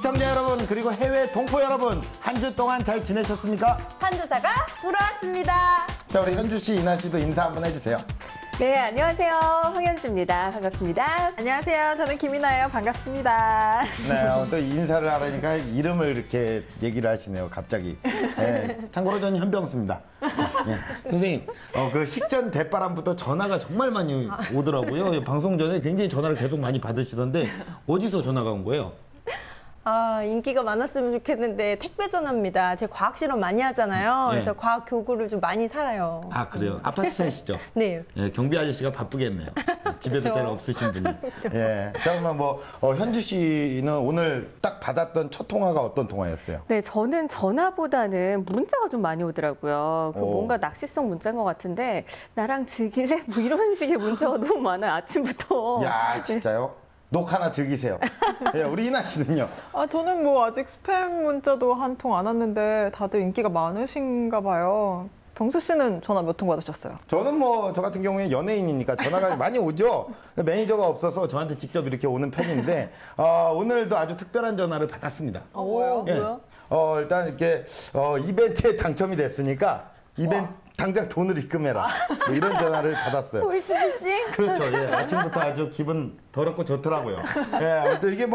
시청자 여러분 그리고 해외 동포 여러분 한 주 동안 잘 지내셨습니까? 판도사가 돌아왔습니다. 자, 우리 현주 씨, 이나 씨도 인사 한번 해주세요. 네, 안녕하세요. 황현주입니다. 반갑습니다. 안녕하세요. 저는 김이나예요. 반갑습니다. 네, 또 인사를 하라니까 이름을 이렇게 얘기를 하시네요, 갑자기. 네, 참고로 저는 현병수입니다. 네, 선생님, 그 식전 대바람부터 전화가 정말 많이 오더라고요. 방송 전에 굉장히 전화를 계속 많이 받으시던데 어디서 전화가 온 거예요? 인기가 많았으면 좋겠는데 택배 전화입니다. 제가 과학 실험 많이 하잖아요. 그래서 과학 교구를 좀 많이 살아요. 아, 그래요? 아파트 사시죠? 네. 예, 경비 아저씨가 바쁘겠네요. 집에도 잘 없으신 분이. 예. 자, 그러면 현주 씨는 오늘 딱 받았던 첫 통화가 어떤 통화였어요? 네, 저는 전화보다는 문자가 좀 많이 오더라고요. 뭔가 낚시성 문자인 것 같은데 나랑 즐길래? 뭐 이런 식의 문자가 너무 많아요. 아침부터. 야, 진짜요? 녹화나 즐기세요. 예, 우리 이나 씨는요? 저는 뭐 아직 스팸 문자도 한 통 안 왔는데 다들 인기가 많으신가 봐요. 병수 씨는 전화 몇 통 받으셨어요? 저는 저 같은 경우에 연예인이니까 전화가 많이 오죠. 매니저가 없어서 저한테 직접 이렇게 오는 편인데 오늘도 아주 특별한 전화를 받았습니다. 뭐요? 예. 뭐요? 일단 이렇게 이벤트에 당첨이 됐으니까 당장 돈을 입금해라. 뭐 이런 전화를 받았어요. 보이스피싱? 그렇죠. 예. 아침부터 아주 기분 더럽고 좋더라고요. 예. 아무튼 이게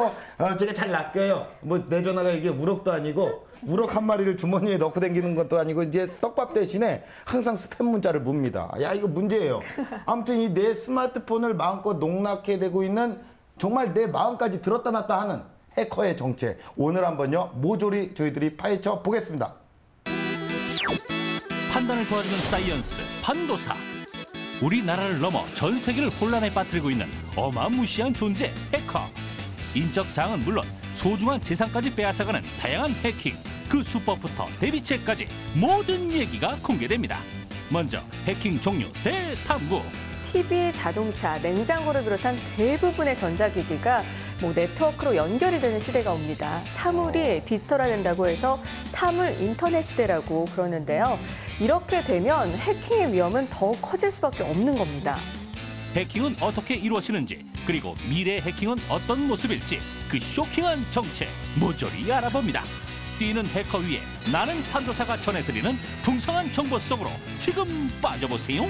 제가 잘 낚여요. 내 전화가 이게 우럭도 아니고 우럭 한 마리를 주머니에 넣고 다니는 것도 아니고 이제 떡밥 대신에 항상 스팸 문자를 묻니다. 야, 이거 문제예요. 아무튼 이 내 스마트폰을 마음껏 농락해 대고 있는 정말 내 마음까지 들었다 놨다 하는 해커의 정체. 오늘 한번요. 모조리 저희들이 파헤쳐 보겠습니다. 판단을 도와주는 사이언스 판도사. 우리나라를 넘어 전 세계를 혼란에 빠뜨리고 있는 어마무시한 존재 해커. 인적 사항은 물론 소중한 재산까지 빼앗아가는 다양한 해킹. 그 수법부터 대비책까지 모든 얘기가 공개됩니다. 먼저 해킹 종류 대탐구. TV, 자동차, 냉장고를 비롯한 대부분의 전자기기가 네트워크로 연결이 되는 시대가 옵니다. 사물이 디지털화된다고 해서 사물 인터넷 시대라고 그러는데요. 이렇게 되면 해킹의 위험은 더 커질 수밖에 없는 겁니다. 해킹은 어떻게 이루어지는지, 그리고 미래 해킹은 어떤 모습일지 그 쇼킹한 정체 모조리 알아봅니다. 뛰는 해커 위에 나는 판도사가 전해드리는 풍성한 정보 속으로 지금 빠져보세요.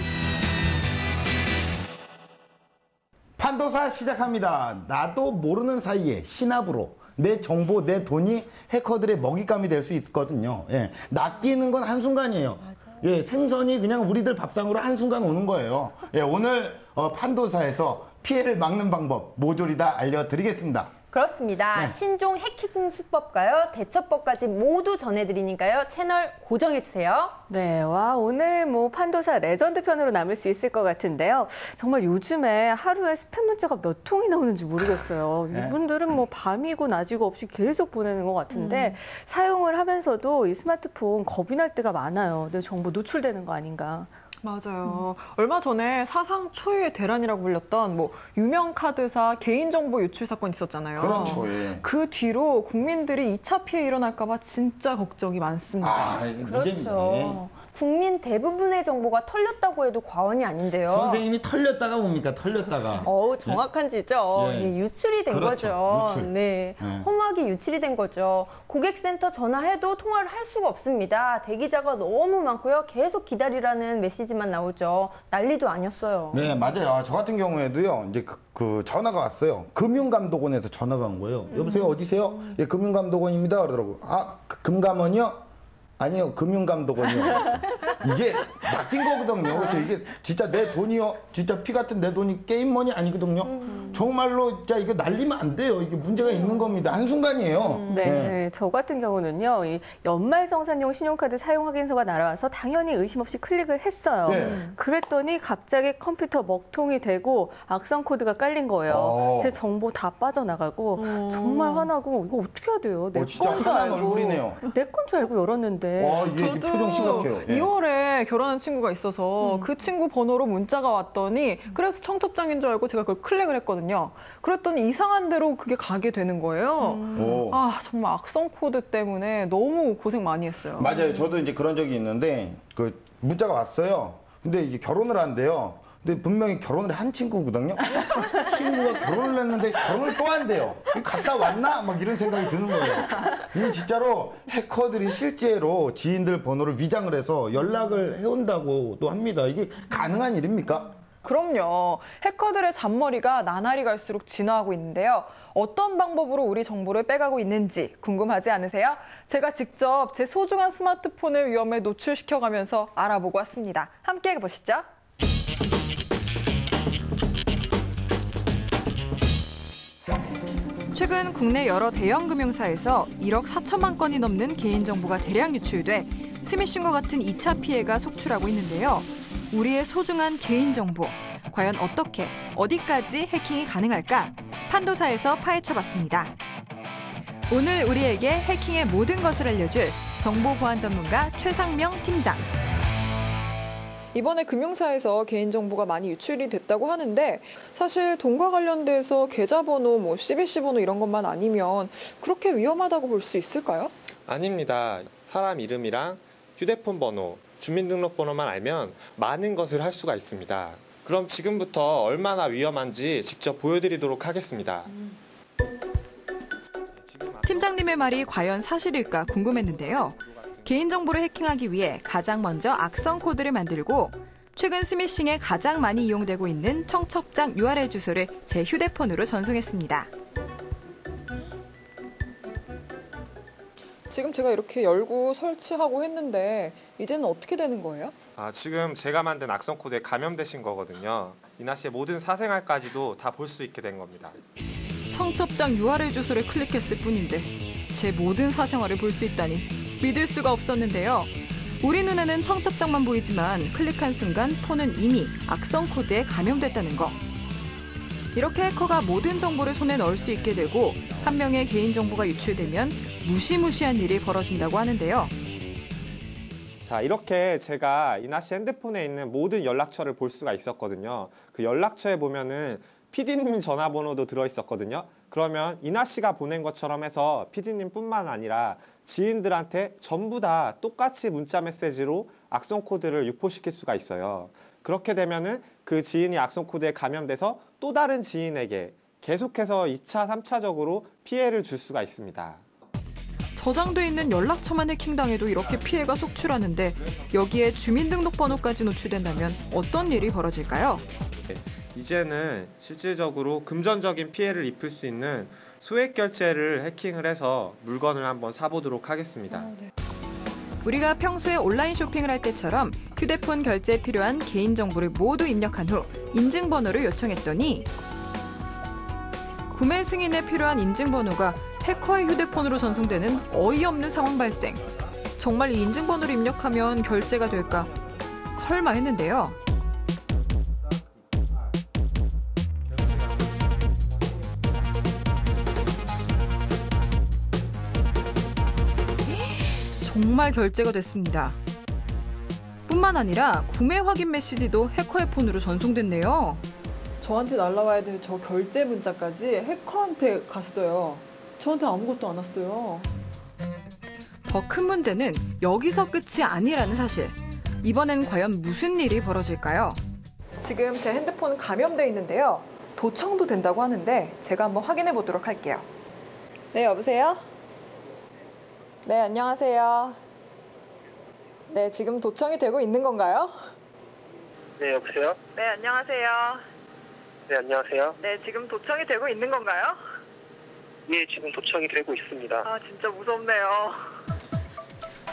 판도사 시작합니다. 나도 모르는 사이에 신압으로 내 정보, 내 돈이 해커들의 먹잇감이 될 수 있거든요. 예. 낚이는 건 한순간이에요. 예, 생선이 그냥 우리들 밥상으로 한순간 오는 거예요. 예, 오늘 판도사에서 피해를 막는 방법 모조리 다 알려드리겠습니다. 그렇습니다. 네. 신종 해킹 수법과요, 대처법까지 모두 전해드리니까요. 채널 고정해주세요. 네, 오늘 판도사 레전드 편으로 남을 수 있을 것 같은데요. 정말 요즘에 하루에 스팸 문자가 몇 통이 나오는지 모르겠어요. 네. 이분들은 밤이고 낮이고 없이 계속 보내는 것 같은데 사용을 하면서도 이 스마트폰 겁이 날 때가 많아요. 내 정보 노출되는 거 아닌가. 맞아요. 얼마 전에 사상 초유의 대란이라고 불렸던 유명 카드사 개인정보 유출 사건 있었잖아요. 그렇죠. 예. 그 뒤로 국민들이 2차 피해 일어날까 봐 진짜 걱정이 많습니다. 그렇죠. 국민 대부분의 정보가 털렸다고 해도 과언이 아닌데요. 선생님이 털렸다가 뭡니까? 털렸다가. 정확한 지죠. 예. 유출이 된 그렇죠. 거죠. 유출. 네. 험하게 유출이 된 거죠. 고객센터 전화해도 통화를 할 수가 없습니다. 대기자가 너무 많고요. 계속 기다리라는 메시지만 나오죠. 난리도 아니었어요. 네, 맞아요. 저 같은 경우에도요. 이제 그 전화가 왔어요. 금융감독원에서 전화가 온 거예요. 여보세요, 어디세요? 예, 금융감독원입니다. 그러더라고요. 금감원이요? 아니요, 금융감독원이요. 이게 낚인 거거든요. 그렇죠? 이게 진짜 내 돈이요. 진짜 피 같은 내 돈이 게임머니 아니거든요. 정말로 진짜 이거 날리면 안 돼요. 이게 문제가 있는 겁니다. 한순간이에요. 네, 저 같은 경우는요. 이 연말정산용 신용카드 사용 확인서가 날아와서 당연히 의심 없이 클릭을 했어요. 네. 그랬더니 갑자기 컴퓨터 먹통이 되고 악성 코드가 깔린 거예요. 제 정보 다 빠져나가고 정말 화나고 이거 어떻게 해야 돼요? 내 진짜 건 줄 화난 알고. 얼굴이네요. 내 건 줄 알고 열었는데. 이게 표정 심각해요. 예. 2월에 결혼한 친구가 있어서 그 친구 번호로 문자가 왔더니 그래서 청첩장인 줄 알고 제가 그걸 클릭을 했거든요. 그랬더니 이상한 데로 그게 가게 되는 거예요. 정말 악성 코드 때문에 너무 고생 많이 했어요. 맞아요. 저도 이제 그런 적이 있는데 그 문자가 왔어요. 근데 이제 결혼을 한대요. 근데 분명히 결혼을 한 친구거든요. 친구가 결혼을 했는데 결혼을 또 한대요. 이거 갔다 왔나? 막 이런 생각이 드는 거예요. 이게 진짜로 해커들이 실제로 지인들 번호를 위장을 해서 연락을 해온다고도 합니다. 이게 가능한 일입니까? 그럼요. 해커들의 잔머리가 나날이 갈수록 진화하고 있는데요. 어떤 방법으로 우리 정보를 빼가고 있는지 궁금하지 않으세요? 제가 직접 제 소중한 스마트폰을 위험에 노출시켜가면서 알아보고 왔습니다. 함께 보시죠. 최근 국내 여러 대형 금융사에서 1억 4천만 건이 넘는 개인정보가 대량 유출돼 스미싱과 같은 2차 피해가 속출하고 있는데요. 우리의 소중한 개인정보, 과연 어떻게, 어디까지 해킹이 가능할까? 판도사에서 파헤쳐봤습니다. 오늘 우리에게 해킹의 모든 것을 알려줄 정보보안 전문가 최상명 팀장. 이번에 금융사에서 개인정보가 많이 유출이 됐다고 하는데 사실 돈과 관련돼서 계좌번호, CBC 번호 이런 것만 아니면 그렇게 위험하다고 볼 수 있을까요? 아닙니다. 사람 이름이랑 휴대폰 번호, 주민등록번호만 알면 많은 것을 할 수가 있습니다. 그럼 지금부터 얼마나 위험한지 직접 보여드리도록 하겠습니다. 팀장님의 말이 과연 사실일까 궁금했는데요. 개인정보를 해킹하기 위해 가장 먼저 악성 코드를 만들고 최근 스미싱에 가장 많이 이용되고 있는 청첩장 URL 주소를 제 휴대폰으로 전송했습니다. 지금 제가 이렇게 열고 설치하고 했는데 이제는 어떻게 되는 거예요? 지금 제가 만든 악성 코드에 감염되신 거거든요. 이나 씨의 모든 사생활까지도 다 볼 수 있게 된 겁니다. 청첩장 URL 주소를 클릭했을 뿐인데 제 모든 사생활을 볼 수 있다니 믿을 수가 없었는데요. 우리 눈에는 청첩장만 보이지만 클릭한 순간 폰은 이미 악성 코드에 감염됐다는 거. 이렇게 해커가 모든 정보를 손에 넣을 수 있게 되고 한 명의 개인정보가 유출되면 무시무시한 일이 벌어진다고 하는데요. 자, 이렇게 제가 이나 씨 핸드폰에 있는 모든 연락처를 볼 수가 있었거든요. 그 연락처에 보면은 PD님 전화번호도 들어있었거든요. 그러면 이나 씨가 보낸 것처럼 해서 PD님뿐만 아니라 지인들한테 전부 다 똑같이 문자 메시지로 악성 코드를 유포시킬 수가 있어요. 그렇게 되면은 그 지인이 악성 코드에 감염돼서 또 다른 지인에게 계속해서 2차, 3차적으로 피해를 줄 수가 있습니다. 저장돼 있는 연락처만 해킹당해도 이렇게 피해가 속출하는데 여기에 주민등록번호까지 노출된다면 어떤 일이 벌어질까요? 이제는 실질적으로 금전적인 피해를 입힐 수 있는 소액 결제를 해킹을 해서 물건을 한번 사보도록 하겠습니다. 우리가 평소에 온라인 쇼핑을 할 때처럼 휴대폰 결제에 필요한 개인정보를 모두 입력한 후 인증번호를 요청했더니 구매 승인에 필요한 인증번호가 해커의 휴대폰으로 전송되는 어이없는 상황 발생. 정말 이 인증번호를 입력하면 결제가 될까? 설마 했는데요. 정말 결제가 됐습니다. 뿐만 아니라 구매 확인 메시지도 해커의 폰으로 전송됐네요. 저한테 날라와야 될 저 결제 문자까지 해커한테 갔어요. 저한테 아무것도 안 왔어요. 더 큰 문제는 여기서 끝이 아니라는 사실. 이번엔 과연 무슨 일이 벌어질까요? 지금 제 핸드폰은 감염돼 있는데요. 도청도 된다고 하는데 제가 한번 확인해 보도록 할게요. 네, 여보세요? 네, 안녕하세요. 네, 지금 도청이 되고 있는 건가요? 네, 여보세요? 네, 안녕하세요. 네, 안녕하세요. 네, 지금 도청이 되고 있는 건가요? 예, 지금 도청이 되고 있습니다. 아, 진짜 무섭네요.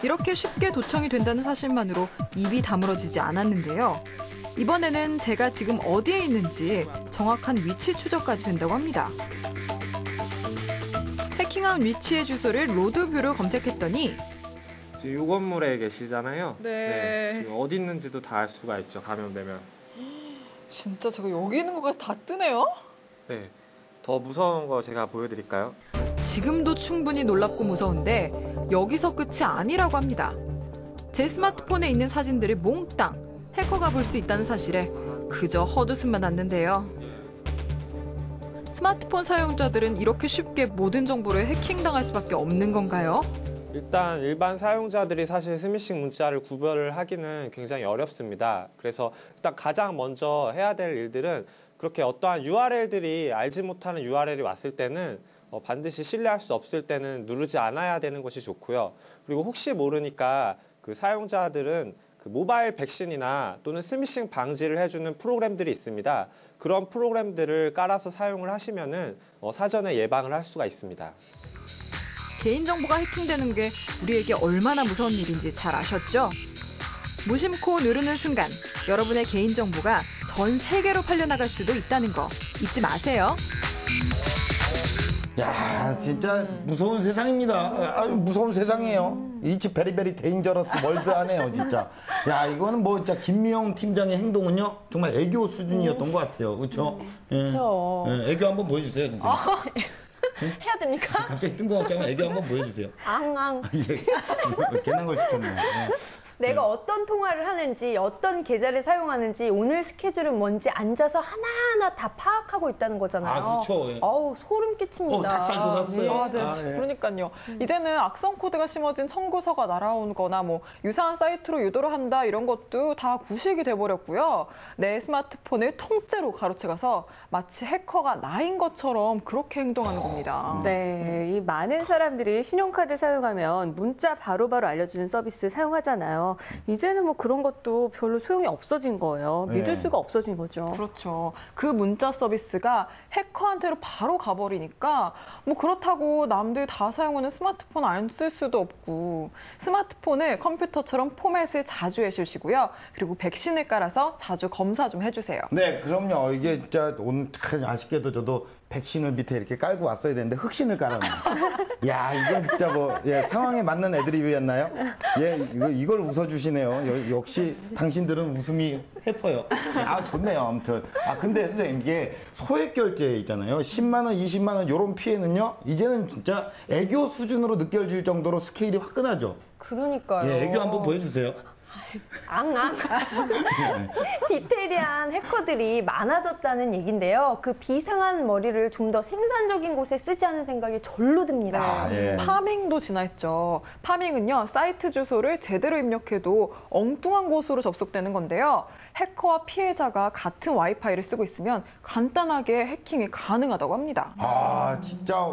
이렇게 쉽게 도청이 된다는 사실만으로 입이 다물어지지 않았는데요. 이번에는 제가 지금 어디에 있는지 정확한 위치 추적까지 된다고 합니다. 해킹한 위치의 주소를 로드뷰로 검색했더니 지금 이 건물에 계시잖아요. 네. 지금 어디 있는지도 다 알 수가 있죠, 감염되면. 진짜 제가 여기 있는 것까지 다 뜨네요? 네, 더 무서운 거 제가 보여드릴까요? 지금도 충분히 놀랍고 무서운데 여기서 끝이 아니라고 합니다. 제 스마트폰에 있는 사진들을 몽땅 해커가 볼 수 있다는 사실에 그저 헛웃음만 났는데요. 스마트폰 사용자들은 이렇게 쉽게 모든 정보를 해킹당할 수밖에 없는 건가요? 일단 일반 사용자들이 사실 스미싱 문자를 구별을 하기는 굉장히 어렵습니다. 그래서 일단 가장 먼저 해야 될 일들은 그렇게 어떠한 URL들이 알지 못하는 URL이 왔을 때는 반드시 신뢰할 수 없을 때는 누르지 않아야 되는 것이 좋고요. 그리고 혹시 모르니까 그 사용자들은 그 모바일 백신이나 또는 스미싱 방지를 해주는 프로그램들이 있습니다. 그런 프로그램들을 깔아서 사용을 하시면은 사전에 예방을 할 수가 있습니다. 개인정보가 해킹되는 게 우리에게 얼마나 무서운 일인지 잘 아셨죠? 무심코 누르는 순간 여러분의 개인정보가 전 세계로 팔려나갈 수도 있다는 거 잊지 마세요. 야, 진짜 무서운 세상입니다. 아주 무서운 세상이에요. 이치 베리베리 데인저러스 월드하네요, 진짜. 야, 이거는 뭐 진짜 김미영 팀장의 행동은요 정말 애교 수준이었던 것 같아요, 그렇죠? 그렇죠. 예, 애교 한번 보여주세요, 선생님. 해야 됩니까? 갑자기 뜬금없이 한번 애교 한번 보여주세요. 앙앙. 예, 괜한 걸 시켰네요. 예. 내가 어떤 통화를 하는지, 어떤 계좌를 사용하는지, 오늘 스케줄은 뭔지 앉아서 하나하나 다 파악하고 있다는 거잖아요. 아, 그렇죠. 예. 어우, 소름 끼칩니다. 닭살 돋았어요. 아, 네. 아, 예. 그러니까요. 이제는 악성 코드가 심어진 청구서가 날아오거나 뭐 유사한 사이트로 유도를 한다 이런 것도 다 구식이 돼버렸고요. 내 스마트폰을 통째로 가로채가서 마치 해커가 나인 것처럼 그렇게 행동하는 겁니다. 네, 이 많은 사람들이 신용카드 사용하면 문자 바로바로 알려주는 서비스 사용하잖아요. 이제는 뭐 그런 것도 별로 소용이 없어진 거예요. 믿을 네. 수가 없어진 거죠. 그렇죠. 그 문자 서비스가 해커한테로 바로 가버리니까 뭐 그렇다고 남들 다 사용하는 스마트폰 안 쓸 수도 없고 스마트폰을 컴퓨터처럼 포맷을 자주 해주시고요. 그리고 백신을 깔아서 자주 검사 좀 해주세요. 네, 그럼요. 이게 진짜 오늘 참 아쉽게도 저도 백신을 밑에 이렇게 깔고 왔어야 되는데 흑신을 깔았네요. 야, 이건 진짜 뭐 상황에 맞는 애드립이었나요? 예, 이걸 웃어주시네요. 역시 당신들은 웃음이 해퍼요. 아, 좋네요. 아무튼. 아, 근데 선생님 이게 소액 결제 있잖아요. 10만 원, 20만 원 이런 피해는요. 이제는 진짜 애교 수준으로 느껴질 정도로 스케일이 화끈하죠. 그러니까요. 예, 애교 한번 보여주세요. 앙앙. 디테일한 해커들이 많아졌다는 얘긴데요. 그 비상한 머리를 좀 더 생산적인 곳에 쓰지 않은 생각이 절로 듭니다. 아, 예. 파밍도 지나했죠. 파밍은요, 사이트 주소를 제대로 입력해도 엉뚱한 곳으로 접속되는 건데요. 해커와 피해자가 같은 와이파이를 쓰고 있으면 간단하게 해킹이 가능하다고 합니다. 아, 진짜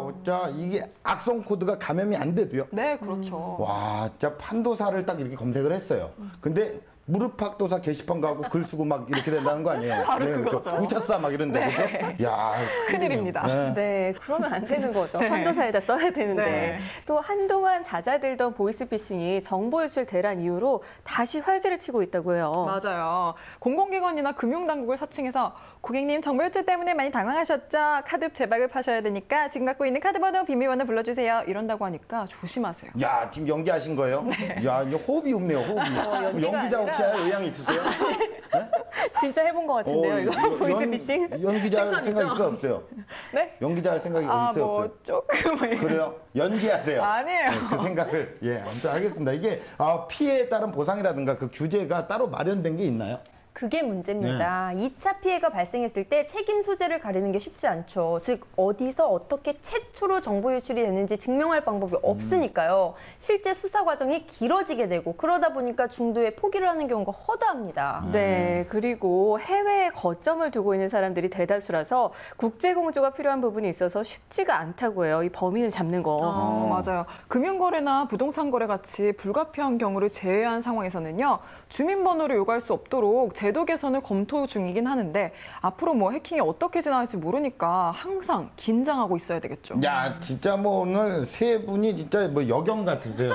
이게 악성 코드가 감염이 안 돼도요. 네, 그렇죠. 와, 진짜 판도사를 딱 이렇게 검색을 했어요. 근데 무릎팍도사 게시판 가고 글 쓰고 막 이렇게 된다는 거 아니에요? 바로 그렇죠. 그거죠. 우차싸 막 이런데, 네. 그죠? 야, 큰일입니다. 네. 네, 그러면 안 되는 거죠. 판도사에다 써야 되는데. 네. 또 한동안 잦아들던 보이스피싱이 정보 유출 대란 이후로 다시 활기를 치고 있다고 해요. 맞아요. 공공기관이나 금융당국을 사칭해서 고객님 정보 유출 때문에 많이 당황하셨죠? 카드 제박을 파셔야 되니까 지금 갖고 있는 카드 번호, 비밀번호 불러주세요. 이런다고 하니까 조심하세요. 야, 지금 연기하신 거예요? 야, 이제 호흡이 없네요, 호흡이. 연기자 혹시 할 의향이 있으세요? 네? 진짜 해본 것 같은데요, 이거 보이스피싱? 연기자 할 생각 있어요, 없어요? 네? 연기자 할 생각이 있어요, 없어요? 뭐 조금. 그래요? 연기하세요. 아니에요. 네, 그 생각을 아무튼 알겠습니다. 이게 피해에 따른 보상이라든가 그 규제가 따로 마련된 게 있나요? 그게 문제입니다. 2차 피해가 발생했을 때 책임 소재를 가리는 게 쉽지 않죠. 즉 어디서 어떻게 최초로 정보 유출이 됐는지 증명할 방법이 없으니까요. 실제 수사 과정이 길어지게 되고 그러다 보니까 중도에 포기를 하는 경우가 허다합니다. 네, 그리고 해외에 거점을 두고 있는 사람들이 대다수라서 국제 공조가 필요한 부분이 있어서 쉽지가 않다고 해요. 이 범인을 잡는 거. 맞아요. 금융거래나 부동산 거래 같이 불가피한 경우를 제외한 상황에서는요. 주민번호를 요구할 수 없도록 제도 개선을 검토 중이긴 하는데 앞으로 뭐 해킹이 어떻게 진화할지 모르니까 항상 긴장하고 있어야 되겠죠. 야, 진짜 뭐 오늘 세 분이 진짜 뭐 여경 같으세요.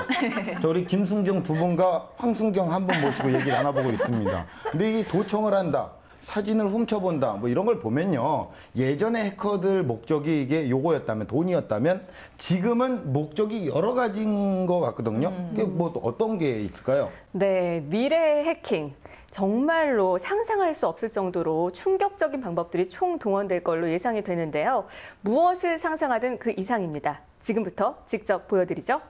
저 우리 김순경 두 분과 황순경 한 분 모시고 얘기 나눠보고 있습니다. 근데 이 도청을 한다. 사진을 훔쳐본다. 뭐 이런 걸 보면요. 예전에 해커들 목적이 이게 요거였다면, 돈이었다면 지금은 목적이 여러 가지인 것 같거든요. 이게 뭐 어떤 게 있을까요? 네, 미래의 해킹. 정말로 상상할 수 없을 정도로 충격적인 방법들이 총동원될 걸로 예상이 되는데요. 무엇을 상상하든 그 이상입니다. 지금부터 직접 보여드리죠.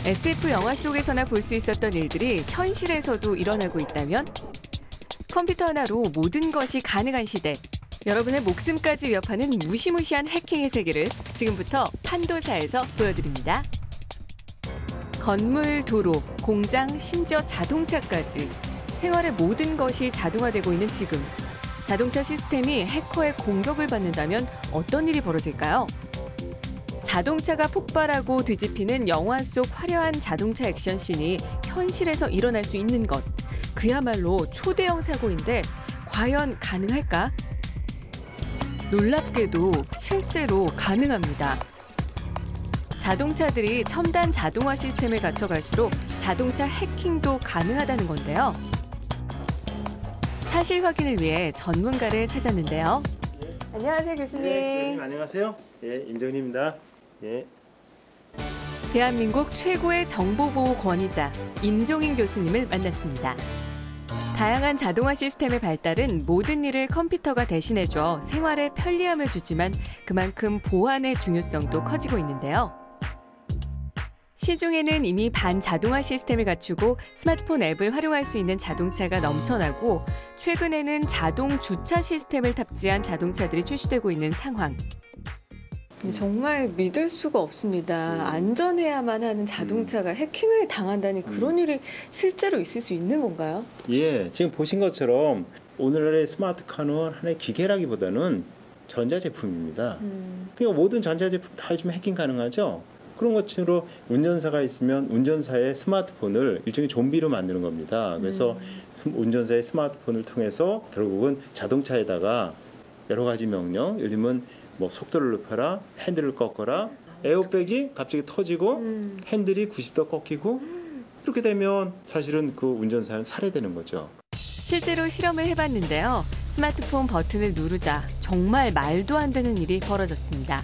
SF 영화 속에서나 볼 수 있었던 일들이 현실에서도 일어나고 있다면? 컴퓨터 하나로 모든 것이 가능한 시대. 여러분의 목숨까지 위협하는 무시무시한 해킹의 세계를 지금부터 판도사에서 보여드립니다. 건물, 도로, 공장, 심지어 자동차까지 생활의 모든 것이 자동화되고 있는 지금. 자동차 시스템이 해커의 공격을 받는다면 어떤 일이 벌어질까요? 자동차가 폭발하고 뒤집히는 영화 속 화려한 자동차 액션씬이 현실에서 일어날 수 있는 것. 그야말로 초대형 사고인데 과연 가능할까? 놀랍게도 실제로 가능합니다. 자동차들이 첨단 자동화 시스템을 갖춰갈수록 자동차 해킹도 가능하다는 건데요. 사실 확인을 위해 전문가를 찾았는데요. 안녕하세요, 교수님. 네, 교수님 안녕하세요. 예, 임정희입니다. 예. 대한민국 최고의 정보보호 권위자 임종인 교수님을 만났습니다. 다양한 자동화 시스템의 발달은 모든 일을 컴퓨터가 대신해줘 생활에 편리함을 주지만 그만큼 보안의 중요성도 커지고 있는데요. 시중에는 이미 반자동화 시스템을 갖추고 스마트폰 앱을 활용할 수 있는 자동차가 넘쳐나고 최근에는 자동 주차 시스템을 탑재한 자동차들이 출시되고 있는 상황. 정말 믿을 수가 없습니다. 안전해야만 하는 자동차가 해킹을 당한다니 그런 일이 실제로 있을 수 있는 건가요? 예, 지금 보신 것처럼 오늘날의 스마트카는 하나의 기계라기보다는 전자제품입니다. 그러니까 모든 전자제품 다 요즘 해킹 가능하죠? 그런 것처럼 운전사가 있으면 운전사의 스마트폰을 일종의 좀비로 만드는 겁니다. 그래서 운전사의 스마트폰을 통해서 결국은 자동차에다가 여러 가지 명령, 예를 들면 뭐 속도를 높여라, 핸들을 꺾어라, 에어백이 갑자기 터지고 핸들이 90도 꺾이고 이렇게 되면 사실은 그 운전사는 살해되는 거죠. 실제로 실험을 해봤는데요. 스마트폰 버튼을 누르자 정말 말도 안 되는 일이 벌어졌습니다.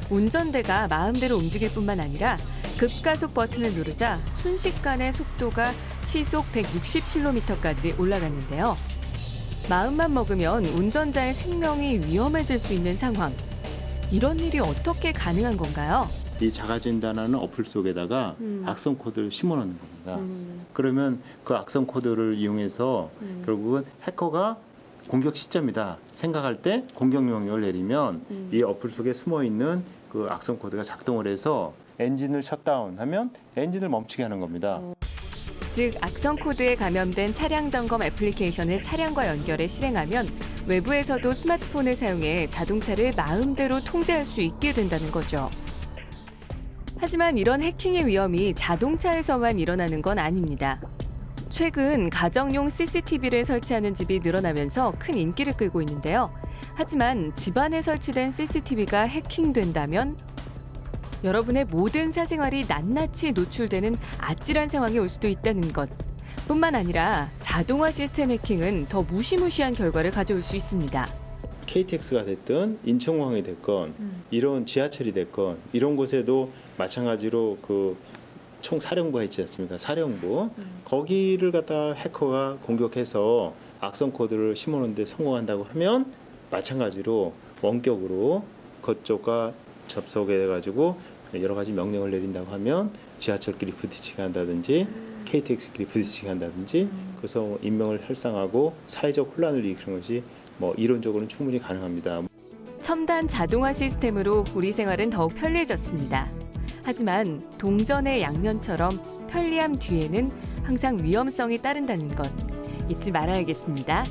운전대가 마음대로 움직일 뿐만 아니라 급가속 버튼을 누르자 순식간에 속도가 시속 160km까지 올라갔는데요. 마음만 먹으면 운전자의 생명이 위험해질 수 있는 상황. 이런 일이 어떻게 가능한 건가요? 이 자가진단하는 어플 속에다가 악성 코드를 심어놓는 겁니다. 그러면 그 악성 코드를 이용해서 결국은 해커가 공격 시점이다 생각할 때 공격 명령을 내리면 이 어플 속에 숨어있는 그 악성 코드가 작동을 해서 엔진을 셧다운하면 엔진을 멈추게 하는 겁니다. 즉 악성 코드에 감염된 차량 점검 애플리케이션을 차량과 연결해 실행하면 외부에서도 스마트폰을 사용해 자동차를 마음대로 통제할 수 있게 된다는 거죠. 하지만 이런 해킹의 위험이 자동차에서만 일어나는 건 아닙니다. 최근 가정용 CCTV를 설치하는 집이 늘어나면서 큰 인기를 끌고 있는데요. 하지만 집안에 설치된 CCTV가 해킹된다면 여러분의 모든 사생활이 낱낱이 노출되는 아찔한 상황이 올 수도 있다는 것. 뿐만 아니라 자동화 시스템 해킹은 더 무시무시한 결과를 가져올 수 있습니다. KTX가 됐든 인천공항이 됐건 이런 지하철이 됐건 이런 곳에도 마찬가지로 그 총사령부가 있지 않습니까? 사령부. 거기를 갖다 해커가 공격해서 악성 코드를 심어놓는데 성공한다고 하면 마찬가지로 원격으로 그쪽과 접속해가지고 여러 가지 명령을 내린다고 하면 지하철끼리 부딪히게 한다든지 KTX끼리 부딪히게 한다든지 그래서 인명을 살상하고 사회적 혼란을 일으키는 것이 뭐 이론적으로는 충분히 가능합니다. 첨단 자동화 시스템으로 우리 생활은 더욱 편리해졌습니다. 하지만 동전의 양면처럼 편리함 뒤에는 항상 위험성이 따른다는 것 잊지 말아야겠습니다.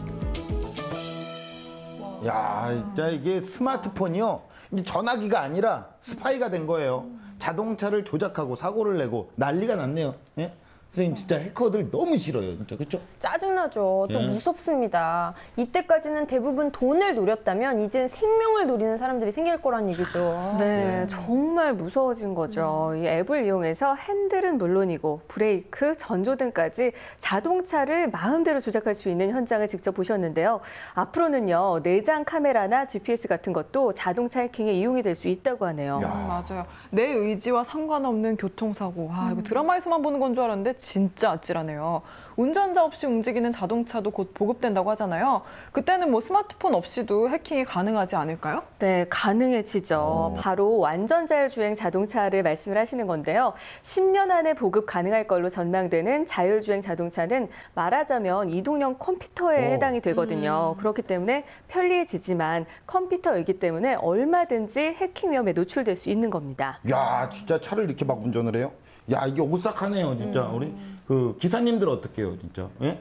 야, 진짜 이게 스마트폰이요. 이제 전화기가 아니라 스파이가 된 거예요. 자동차를 조작하고 사고를 내고 난리가 났네요. 예? 선생님 진짜 해커들 너무 싫어요. 진짜 그렇죠? 짜증나죠. 또 예. 무섭습니다. 이때까지는 대부분 돈을 노렸다면 이젠 생명을 노리는 사람들이 생길 거란 얘기죠. 네, 정말 무서워진 거죠. 이 앱을 이용해서 핸들은 물론이고 브레이크, 전조등까지 자동차를 마음대로 조작할 수 있는 현장을 직접 보셨는데요. 앞으로는요, 내장 카메라나 GPS 같은 것도 자동차 해킹에 이용이 될 수 있다고 하네요. 맞아요. 내 의지와 상관없는 교통사고. 이거 드라마에서만 보는 건 줄 알았는데 진짜 아찔하네요. 운전자 없이 움직이는 자동차도 곧 보급된다고 하잖아요. 그때는 뭐 스마트폰 없이도 해킹이 가능하지 않을까요? 네, 가능해지죠. 바로 완전 자율주행 자동차를 말씀을 하시는 건데요. 10년 안에 보급 가능할 걸로 전망되는 자율주행 자동차는 말하자면 이동형 컴퓨터에 해당이 되거든요. 그렇기 때문에 편리해지지만 컴퓨터이기 때문에 얼마든지 해킹 위험에 노출될 수 있는 겁니다. 야, 진짜 차를 이렇게 막 운전을 해요? 야, 이게 오싹하네요, 진짜. 우리 그 기사님들 어떻게 해요, 진짜? 예?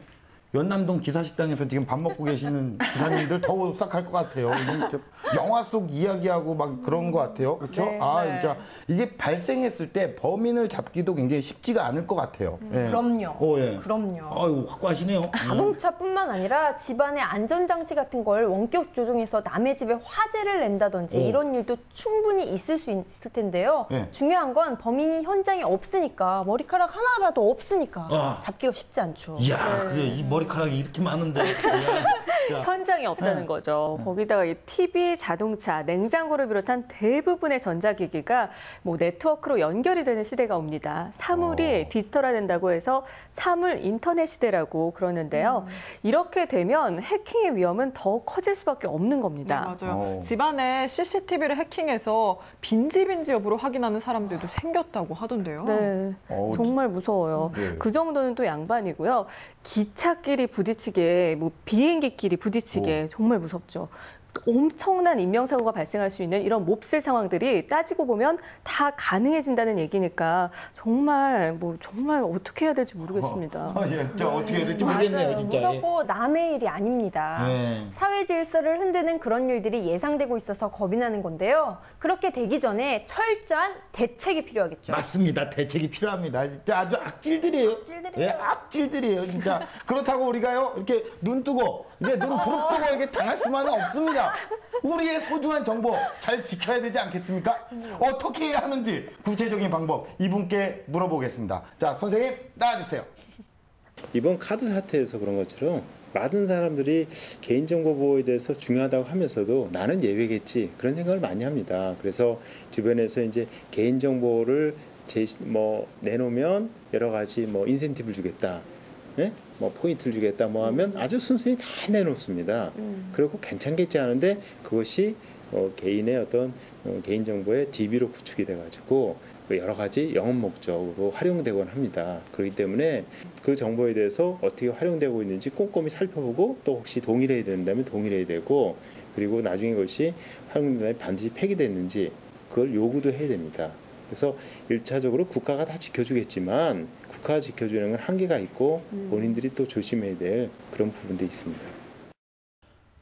연남동 기사식당에서 지금 밥 먹고 계시는 기사님들 더 오싹할 것 같아요. 이게 영화 속 이야기하고 막 그런 것 같아요. 그렇죠? 네, 아, 네. 진짜 이게 발생했을 때 범인을 잡기도 굉장히 쉽지가 않을 것 같아요. 예. 그럼요. 예. 그럼요. 아유, 확고하시네요. 자동차뿐만 아니라 집안의 안전장치 같은 걸 원격 조종해서 남의 집에 화재를 낸다든지 이런 일도 충분히 있을 수 있을 텐데요. 네. 중요한 건 범인이 현장에 없으니까 머리카락 하나라도 없으니까 잡기가 쉽지 않죠. 이야, 그래. 이 머리카락이 이렇게 많은데. 현장이 없다는 거죠. 거기다가 이 TV, 자동차, 냉장고를 비롯한 대부분의 전자기기가 뭐 네트워크로 연결이 되는 시대가 옵니다. 사물이 디지털화된다고 해서 사물 인터넷 시대라고 그러는데요. 이렇게 되면 해킹의 위험은 더 커질 수밖에 없는 겁니다. 네, 맞아요. 집안에 CCTV를 해킹해서 빈집인지 여부를 확인하는 사람들도 생겼다고 하던데요. 네, 정말 무서워요. 그 정도는 또 양반이고요. 기차끼리 부딪히게, 뭐 비행기끼리 부딪히게 정말 무섭죠. 엄청난 인명사고가 발생할 수 있는 이런 몹쓸 상황들이 따지고 보면 다 가능해진다는 얘기니까 정말 정말 어떻게 해야 될지 모르겠습니다. 예, 저 어떻게 해야 될지 모르겠네요, 맞아요. 진짜. 무섭고 남의 일이 아닙니다. 네. 사회 질서를 흔드는 그런 일들이 예상되고 있어서 겁이 나는 건데요. 그렇게 되기 전에 철저한 대책이 필요하겠죠. 맞습니다. 대책이 필요합니다. 진짜 아주 악질들이에요. 악질들이에요. 예, 악질들이에요, 진짜. 그렇다고 우리가요, 이렇게 눈 뜨고, 이게 눈 부릅뜨고 이게 당할 수만은 없습니다. 우리의 소중한 정보 잘 지켜야 되지 않겠습니까? 어떻게 해야 하는지 구체적인 방법 이분께 물어보겠습니다. 자, 선생님 나와주세요. 이번 카드 사태에서 그런 것처럼 많은 사람들이 개인정보 보호에 대해서 중요하다고 하면서도 나는 예외겠지 그런 생각을 많이 합니다. 그래서 주변에서 이제 개인정보를 내놓으면 여러 가지 인센티브를 주겠다. 예? 포인트를 주겠다 하면 아주 순순히 다 내놓습니다. 그리고 괜찮겠지 하는데 그것이 개인의 어떤 개인정보의 DB로 구축이 돼가지고 여러 가지 영업 목적으로 활용되곤 합니다. 그렇기 때문에 그 정보에 대해서 어떻게 활용되고 있는지 꼼꼼히 살펴보고 또 혹시 동일해야 된다면 동일해야 되고 그리고 나중에 그것이 활용된다면 반드시 폐기됐는지 그걸 요구도 해야 됩니다. 그래서 1차적으로 국가가 다 지켜주겠지만 국가가 지켜주는 건 한계가 있고 본인들이 또 조심해야 될 그런 부분도 있습니다.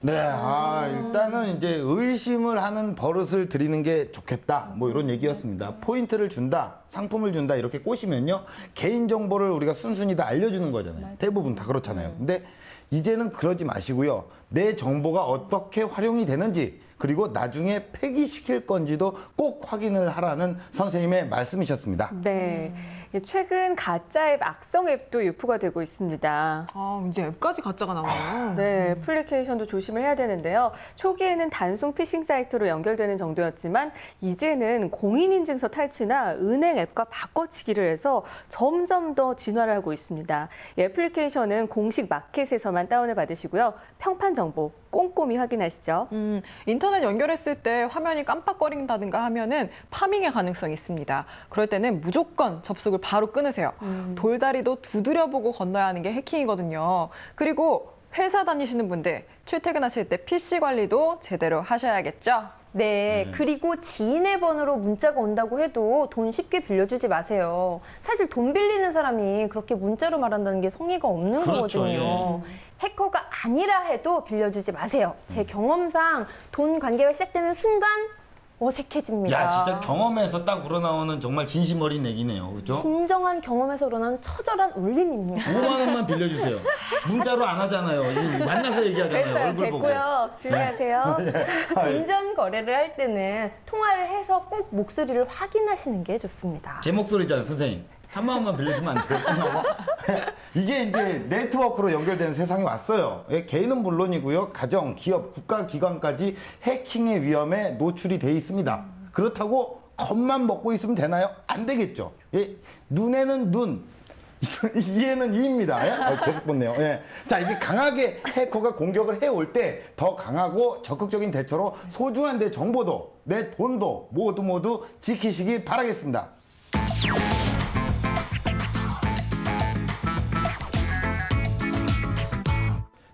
네, 일단은 이제 의심을 하는 버릇을 들이는 게 좋겠다. 이런 얘기였습니다. 포인트를 준다, 상품을 준다 이렇게 꼬시면요. 개인정보를 우리가 순순히 다 알려주는 거잖아요. 대부분 다 그렇잖아요. 근데 이제는 그러지 마시고요. 내 정보가 어떻게 활용이 되는지 그리고 나중에 폐기시킬 건지도 꼭 확인을 하라는 선생님의 말씀이셨습니다. 네. 최근 가짜 앱, 악성 앱도 유포가 되고 있습니다. 이제 앱까지 가짜가 나오네요. 네, 애플리케이션도 조심을 해야 되는데요. 초기에는 단순 피싱 사이트로 연결되는 정도였지만 이제는 공인인증서 탈취나 은행 앱과 바꿔치기를 해서 점점 더 진화를 하고 있습니다. 이 애플리케이션은 공식 마켓에서만 다운을 받으시고요. 평판 정보 꼼꼼히 확인하시죠. 인터넷 연결했을 때 화면이 깜빡거린다든가 하면은 파밍의 가능성이 있습니다. 그럴 때는 무조건 접속을 바로 끊으세요. 돌다리도 두드려보고 건너야 하는 게 해킹이거든요. 그리고 회사 다니시는 분들 출퇴근하실 때 PC 관리도 제대로 하셔야겠죠? 네, 그리고 지인의 번호로 문자가 온다고 해도 돈 쉽게 빌려주지 마세요. 사실 돈 빌리는 사람이 그렇게 문자로 말한다는 게 성의가 없는 그렇죠, 거거든요. 해커가 아니라 해도 빌려주지 마세요. 제 경험상 돈 관계가 시작되는 순간 어색해집니다. 야, 진짜 경험에서 딱 우러나오는 정말 진심 어린 얘기네요. 그렇죠? 진정한 경험에서 우러나는 처절한 울림입니다. 5만 원만 빌려주세요. 문자로 안 하잖아요. 만나서 얘기하잖아요. 얼굴 보고. 됐고요. 준비하세요. 운전 거래를 할 때는 통화를 해서 꼭 목소리를 확인하시는 게 좋습니다. 제 목소리잖아요, 선생님. 3만 원만 빌려주면 안 돼요? 이게 이제 네트워크로 연결되는 세상이 왔어요. 개인은 물론이고요. 가정, 기업, 국가기관까지 해킹의 위험에 노출이 돼 있습니다. 그렇다고 겁만 먹고 있으면 되나요? 안 되겠죠. 눈에는 눈, 이해는 이입니다. 예? 계속 붙네요. 예. 자, 이게 강하게 해커가 공격을 해올 때 더 강하고 적극적인 대처로 소중한 내 정보도 내 돈도 모두 지키시기 바라겠습니다.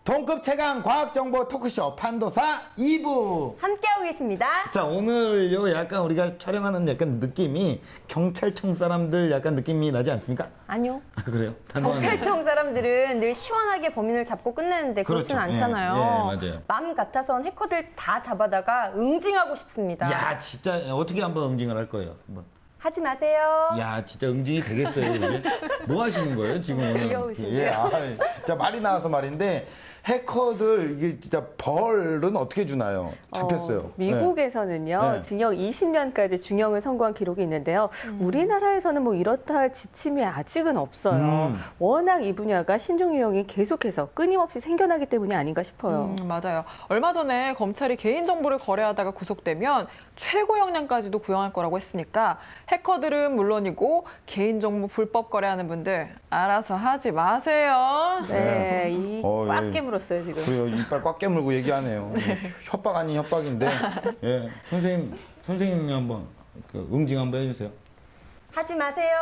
동급 최강 과학정보 토크쇼 판도사 2부 함께하고 계십니다. 자, 오늘요 약간 우리가 촬영하는 약간 느낌이 경찰청 사람들 약간 느낌이 나지 않습니까? 아니요. 아, 그래요? 경찰청 사람들은 늘 시원하게 범인을 잡고 끝내는데 그렇진 그렇죠. 않잖아요. 맞아요. 마음 같아선 해커들 다 잡아다가 응징하고 싶습니다. 야, 진짜 어떻게 한번 응징을 할 거예요? 한번. 하지 마세요. 야, 진짜 응징이 되겠어요, 이게? 뭐 하시는 거예요, 지금 오늘? 귀여우시네요. 예, 진짜 말이 나와서 말인데 해커들 이게 진짜 벌은 어떻게 주나요? 잡혔어요. 미국에서는요, 네. 징역 20년까지 중형을 선고한 기록이 있는데요. 우리나라에서는 뭐 이렇다 할 지침이 아직은 없어요. 워낙 이 분야가 신종 유형이 계속해서 끊임없이 생겨나기 때문이 아닌가 싶어요. 맞아요. 얼마 전에 검찰이 개인정보를 거래하다가 구속되면 최고 형량까지도 구형할 거라고 했으니까 해커들은 물론이고 개인정보 불법 거래하는 분들 알아서 하지 마세요. 네, 이 꽉 예. 깨물었어요, 지금. 그래요, 이빨 꽉 깨물고 얘기하네요. 협박 아닌 협박인데, 예, 선생님이 한번 응징 한번 해주세요. 하지 마세요.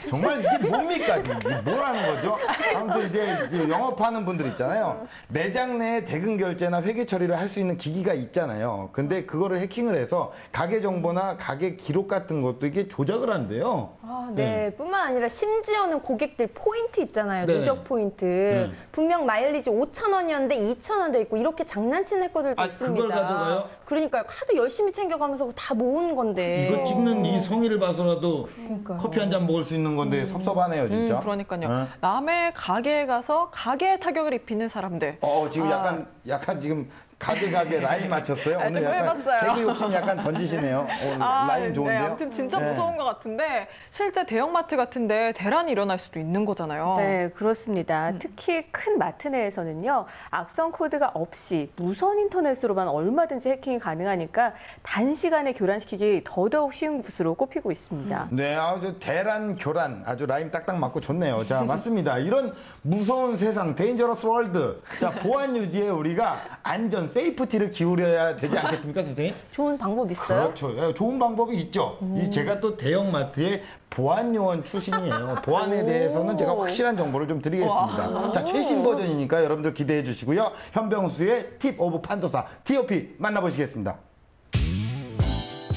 정말 이게 뭡니까 지금 이게 뭘 하는 거죠? 아무튼 이제 영업하는 분들 있잖아요. 매장 내에 대금 결제나 회계 처리를 할 수 있는 기기가 있잖아요. 근데 그거를 해킹을 해서 가게 정보나 가게 기록 같은 것도 이게 조작을 한대요. 네. 뿐만 아니라 심지어는 고객들 포인트 있잖아요. 네. 누적 포인트. 분명 마일리지 5,000원이었는데 2,000원 돼 있고 이렇게 장난치는 해커들도 있습니다. 그걸 가져가요? 그러니까요. 카드 열심히 챙겨가면서 다 모은 건데. 이거 찍는 이 성의를 봐서라도 그러니까요. 커피 한 잔 먹을 수 있는 건데 섭섭하네요, 진짜. 그러니까요. 남의 가게에 가서 가게에 타격을 입히는 사람들. 지금 약간 지금 가게 라인 맞췄어요. 오늘 좀 약간 해봤어요. 개그 욕심 약간 던지시네요. 오늘 라인 좋은데요. 네, 아무튼 진짜 네. 무서운 것 같은데 실제 대형마트 같은데 대란이 일어날 수도 있는 거잖아요. 네, 그렇습니다. 특히 큰 마트 내에서는요, 악성 코드가 없이 무선 인터넷으로만 얼마든지 해킹이 가능하니까 단시간에 교란시키기 더더욱 쉬운 곳으로 꼽히고 있습니다. 네, 아주 대란 교란 아주 라임 딱딱 맞고 좋네요. 자, 맞습니다. 이런 무서운 세상, 데인저러스 월드. 자, 보안 유지에 우리가 안전, 세이프티를 기울여야 되지 않겠습니까, 선생님? 좋은 방법 있어요? 그렇죠. 예, 좋은 방법이 있죠. 제가 또 대형마트의 보안 요원 출신이에요. 보안에 대해서는 제가 확실한 정보를 좀 드리겠습니다. 자, 최신 버전이니까 여러분들 기대해 주시고요. 현병수의 팁 오브 판도사, TOP 만나보시겠습니다.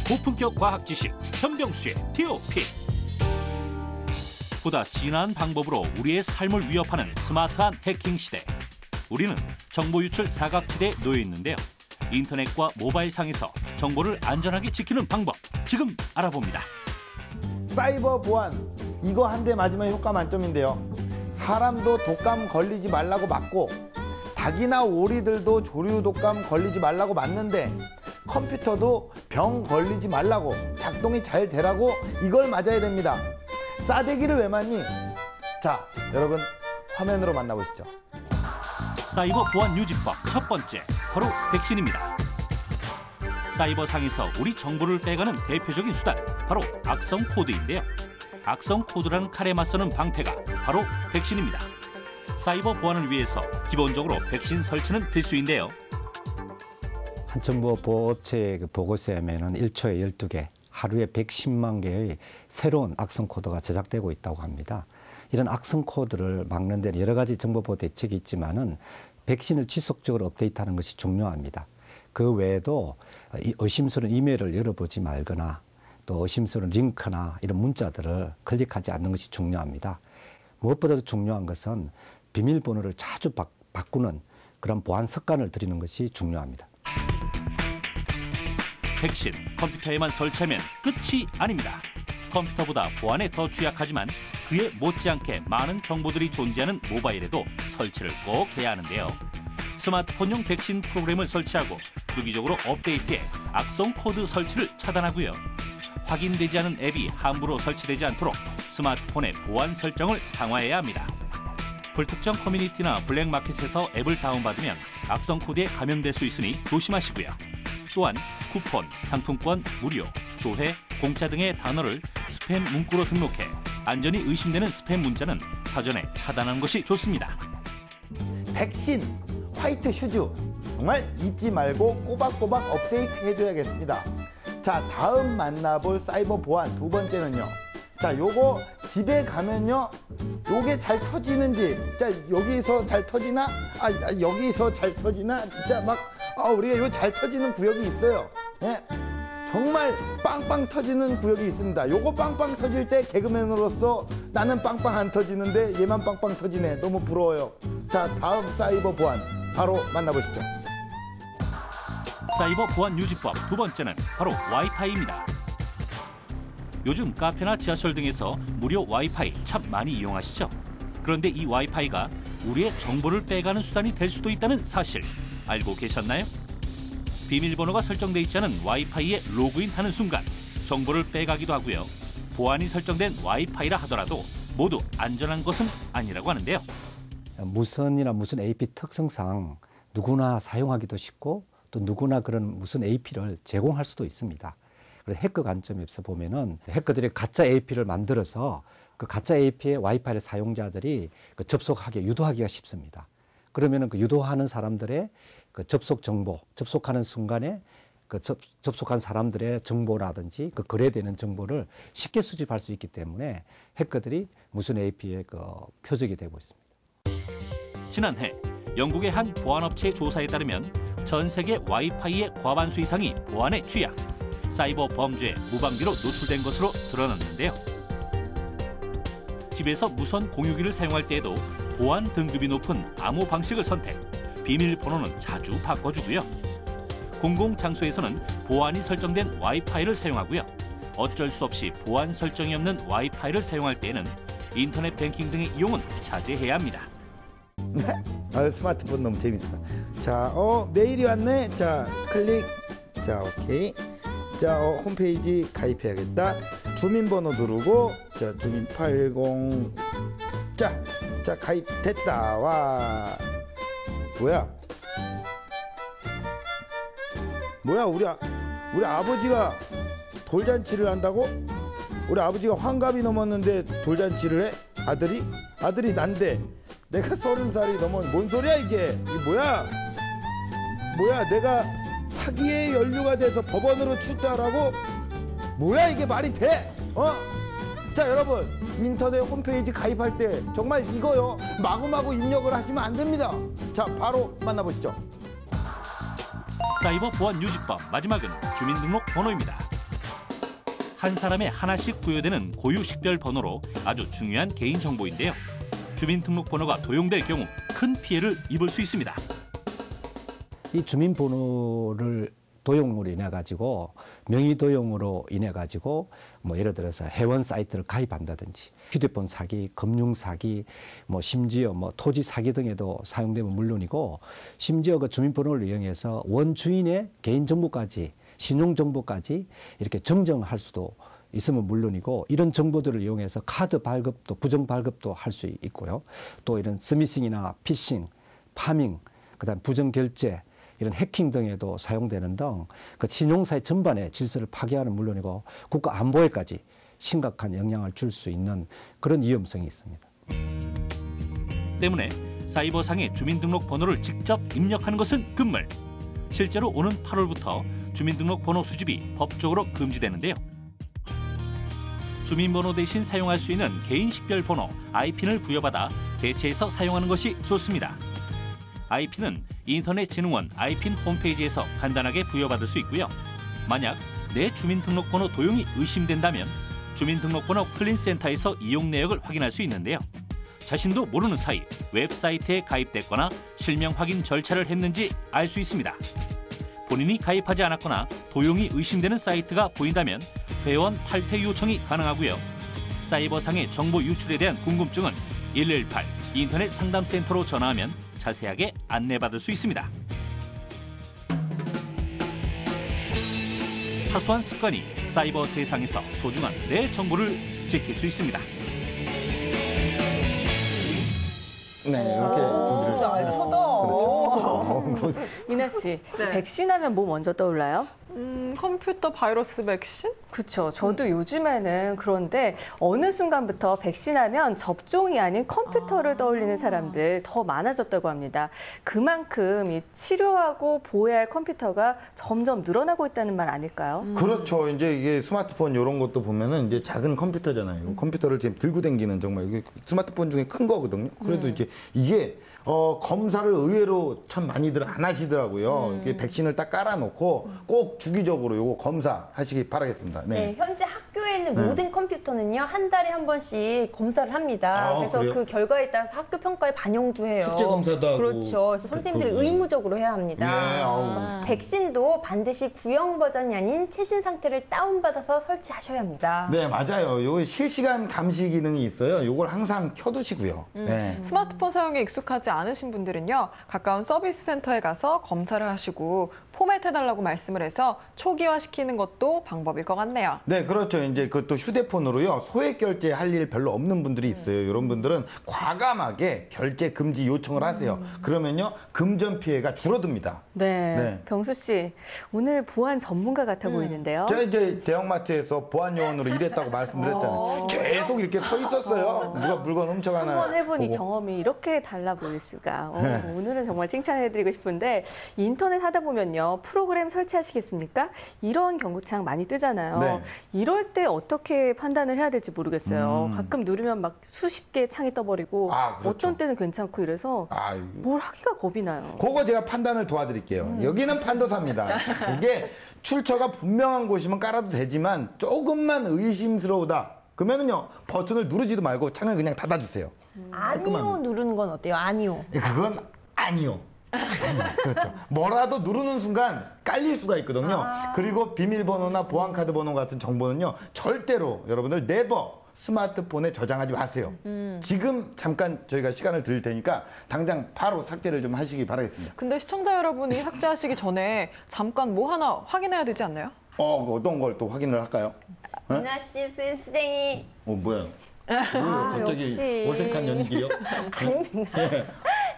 고품격 과학 지식 현병수의 TOP. 보다 진한 방법으로 우리의 삶을 위협하는 스마트한 해킹 시대. 우리는 정보 유출 사각지대에 놓여 있는데요. 인터넷과 모바일 상에서 정보를 안전하게 지키는 방법 지금 알아봅니다. 사이버 보안, 이거 한 대 맞으면 효과 만점인데요. 사람도 독감 걸리지 말라고 맞고 닭이나 오리들도 조류 독감 걸리지 말라고 맞는데 컴퓨터도 병 걸리지 말라고 작동이 잘 되라고 이걸 맞아야 됩니다. 싸대기를 왜 맞니? 자, 여러분 화면으로 만나보시죠. 사이버 보안 유지법 첫 번째, 바로 백신입니다. 사이버 상에서 우리 정보를 빼가는 대표적인 수단, 바로 악성 코드인데요. 악성 코드라는 칼에 맞서는 방패가 바로 백신입니다. 사이버 보안을 위해서 기본적으로 백신 설치는 필수인데요. 한정부 보호처의 보고서에 하면은 1초에 12개, 하루에 110만 개의 새로운 악성 코드가 제작되고 있다고 합니다. 이런 악성 코드를 막는 데는 여러 가지 정보보호 대책이 있지만은 백신을 지속적으로 업데이트하는 것이 중요합니다. 그 외에도 의심스러운 이메일을 열어보지 말거나 또 의심스러운 링크나 이런 문자들을 클릭하지 않는 것이 중요합니다. 무엇보다도 중요한 것은 비밀번호를 자주 바꾸는 그런 보안 습관을 들이는 것이 중요합니다. 백신, 컴퓨터에만 설치하면 끝이 아닙니다. 컴퓨터보다 보안에 더 취약하지만 그에 못지않게 많은 정보들이 존재하는 모바일에도 설치를 꼭 해야 하는데요. 스마트폰용 백신 프로그램을 설치하고 주기적으로 업데이트해 악성 코드 설치를 차단하고요. 확인되지 않은 앱이 함부로 설치되지 않도록 스마트폰의 보안 설정을 강화해야 합니다. 불특정 커뮤니티나 블랙마켓에서 앱을 다운받으면 악성 코드에 감염될 수 있으니 조심하시고요. 또한 쿠폰, 상품권, 무료, 조회, 공짜 등의 단어를 스팸 문구로 등록해 안전이 의심되는 스팸 문자는 사전에 차단하는 것이 좋습니다. 백신, 화이트 슈즈 정말 잊지 말고 꼬박꼬박 업데이트 해줘야겠습니다. 자, 다음 만나볼 사이버 보안 두 번째는요. 자, 요거 집에 가면요, 요게 잘 터지는지, 자, 여기서 잘 터지나? 여기서 잘 터지나? 진짜 막, 우리가 요 잘 터지는 구역이 있어요. 예? 정말 빵빵 터지는 구역이 있습니다. 요거 빵빵 터질 때 개그맨으로서 나는 빵빵 안 터지는데 얘만 빵빵 터지네. 너무 부러워요. 자, 다음 사이버 보안 바로 만나보시죠. 사이버 보안 유지법 두 번째는 바로 와이파이입니다. 요즘 카페나 지하철 등에서 무료 와이파이 참 많이 이용하시죠? 그런데 이 와이파이가 우리의 정보를 빼가는 수단이 될 수도 있다는 사실 알고 계셨나요? 비밀번호가 설정돼 있지 않은 와이파이에 로그인하는 순간 정보를 빼가기도 하고요. 보안이 설정된 와이파이라 하더라도 모두 안전한 것은 아니라고 하는데요. 무선이나 무선 AP 특성상 누구나 사용하기도 쉽고 또 누구나 그런 무선 AP를 제공할 수도 있습니다. 그래서 해커 관점에서 보면은 해커들이 가짜 AP를 만들어서 그 가짜 AP의 와이파이를 사용자들이 접속하게 유도하기가 쉽습니다. 그러면은 그 유도하는 사람들의 그 접속 정보, 접속하는 순간에 그 접속한 사람들의 정보라든지 그 거래되는 정보를 쉽게 수집할 수 있기 때문에 해커들이 무선 AP의 그 표적이 되고 있습니다. 지난해 영국의 한 보안업체 조사에 따르면 전 세계 와이파이의 과반수 이상이 보안에 취약, 사이버 범죄 무방비로 노출된 것으로 드러났는데요. 집에서 무선 공유기를 사용할 때에도 보안 등급이 높은 암호 방식을 선택, 비밀번호는 자주 바꿔주고요. 공공장소에서는 보안이 설정된 와이파이를 사용하고요. 어쩔 수 없이 보안 설정이 없는 와이파이를 사용할 때에는 인터넷 뱅킹 등의 이용은 자제해야 합니다. 네, 스마트폰 너무 재밌어. 자, 메일이 왔네. 자, 클릭. 자, 오케이. 자, 홈페이지 가입해야겠다. 주민번호 누르고, 자, 주민 80. 자, 가입됐다. 와. 뭐야, 우리 아버지가 돌잔치를 한다고? 우리 아버지가 환갑이 넘었는데 돌잔치를 해? 아들이 난데 내가 30살이 넘은 뭔 소리야 이게 뭐야 내가 사기에 연루가 돼서 법원으로 출두하라고? 뭐야 이게 말이 돼? 자, 여러분 인터넷 홈페이지 가입할 때 정말 이거요 마구마구 입력을 하시면 안 됩니다. 자, 바로 만나보시죠. 사이버 보안 유지법 마지막은 주민등록번호입니다. 한 사람에 하나씩 부여되는 고유 식별 번호로 아주 중요한 개인정보인데요. 주민등록번호가 도용될 경우 큰 피해를 입을 수 있습니다. 이 주민번호를 도용으로 인해 가지고 명의 도용으로 인해 가지고 뭐 예를 들어서 회원 사이트를 가입한다든지 휴대폰 사기, 금융 사기, 뭐 심지어 뭐 토지 사기 등에도 사용되면 물론이고 심지어 그 주민번호를 이용해서 원주인의 개인 정보까지 신용 정보까지 이렇게 정정할 수도 있으면 물론이고 이런 정보들을 이용해서 카드 발급도 부정 발급도 할 수 있고요. 또 이런 스미싱이나 피싱, 파밍, 그다음 부정 결제 이런 해킹 등에도 사용되는 등 그 신용사의 전반의 질서를 파괴하는 물론이고 국가 안보에까지 심각한 영향을 줄 수 있는 그런 위험성이 있습니다. 때문에 사이버상의 주민등록번호를 직접 입력하는 것은 금물. 실제로 오는 8월부터 주민등록번호 수집이 법적으로 금지되는데요. 주민번호 대신 사용할 수 있는 개인식별번호 IPN을 부여받아 대체해서 사용하는 것이 좋습니다. IP는 인터넷진흥원 IPN 홈페이지에서 간단하게 부여받을 수 있고요. 만약 내 주민등록번호 도용이 의심된다면 주민등록번호 클린센터에서 이용 내역을 확인할 수 있는데요. 자신도 모르는 사이 웹사이트에 가입됐거나 실명 확인 절차를 했는지 알 수 있습니다. 본인이 가입하지 않았거나 도용이 의심되는 사이트가 보인다면 회원 탈퇴 요청이 가능하고요. 사이버상의 정보 유출에 대한 궁금증은 118 인터넷 상담센터로 전화하면 자세하게 안내받을 수 있습니다. 사소한 습관이 사이버 세상에서 소중한 내 정보를 지킬 수 있습니다. 네, 이렇게 준비를 진짜 알차다. 그렇죠. 이나 씨, 네. 백신하면 뭐 먼저 떠올라요? 컴퓨터 바이러스 백신? 그렇죠. 저도 요즘에는 그런데 어느 순간부터 백신하면 접종이 아닌 컴퓨터를 떠올리는 사람들 더 많아졌다고 합니다. 그만큼 이 치료하고 보호해야 할 컴퓨터가 점점 늘어나고 있다는 말 아닐까요? 그렇죠. 이제 이게 스마트폰 이런 것도 보면은 이제 작은 컴퓨터잖아요. 컴퓨터를 지금 들고 다니는 정말 이게 스마트폰 중에 큰 거거든요. 그래도 이제 이게 검사를 의외로 참 많이들 안 하시더라고요. 이게 백신을 딱 깔아놓고 꼭 주기적으로 요거 검사하시기 바라겠습니다. 네, 현재 학교에 있는 모든 컴퓨터는요, 한 달에 한 번씩 검사를 합니다. 그래서 그래요? 그 결과에 따라서 학교 평가에 반영도 해요. 숙제 검사도 하고. 그렇죠. 그래서 선생님들이 의무적으로 해야 합니다. 예, 아우. 백신도 반드시 구형 버전이 아닌 최신 상태를 다운받아서 설치하셔야 합니다. 네, 맞아요. 요 실시간 감시 기능이 있어요. 요걸 항상 켜두시고요. 네. 스마트폰 사용에 익숙하지 않으신 분들은요, 가까운 서비스 센터에 가서 검사를 하시고 포맷해달라고 말씀을 해서 초기화시키는 것도 방법일 것 같네요. 네, 그렇죠. 이제 그것도 휴대폰으로요, 소액 결제 할 일 별로 없는 분들이 있어요. 이런 분들은 과감하게 결제 금지 요청을 하세요. 그러면요, 금전 피해가 줄어듭니다. 네. 네. 병수 씨, 오늘 보안 전문가 같아 보이는데요. 제가 이제 대형마트에서 보안 요원으로 일했다고 말씀드렸잖아요. 계속 이렇게 서 있었어요. 누가 물건 훔쳐가나. 한번 해보니 보고. 경험이 이렇게 달라 보일 수가. 네. 오늘은 정말 칭찬해드리고 싶은데 인터넷 하다 보면요. 프로그램 설치하시겠습니까? 이런 경고창 많이 뜨잖아요. 네. 이럴 때 어떻게 판단을 해야 될지 모르겠어요. 가끔 누르면 막 수십 개의 창이 떠버리고 그렇죠. 어떤 때는 괜찮고 이래서 뭘 하기가 겁이 나요. 그거 제가 판단을 도와드릴게요. 여기는 판도사입니다. 이게 출처가 분명한 곳이면 깔아도 되지만 조금만 의심스러우다. 그러면은요, 버튼을 누르지도 말고 창을 그냥 닫아주세요. 아니요 누르는 건 어때요? 아니요. 그건 아니요. 그렇죠. 뭐라도 누르는 순간 깔릴 수가 있거든요. 그리고 비밀번호나 보안카드 번호 같은 정보는요, 절대로 여러분들 네버 스마트폰에 저장하지 마세요. 지금 잠깐 저희가 시간을 드릴 테니까 당장 바로 삭제를 좀 하시기 바라겠습니다. 근데 시청자 여러분이 삭제하시기 전에 잠깐 뭐 하나 확인해야 되지 않나요? 어떤 걸 또 확인을 할까요? 이나 씨 센스쟁이. 뭐야? 갑자기 역시. 어색한 연기요? 아닙니다.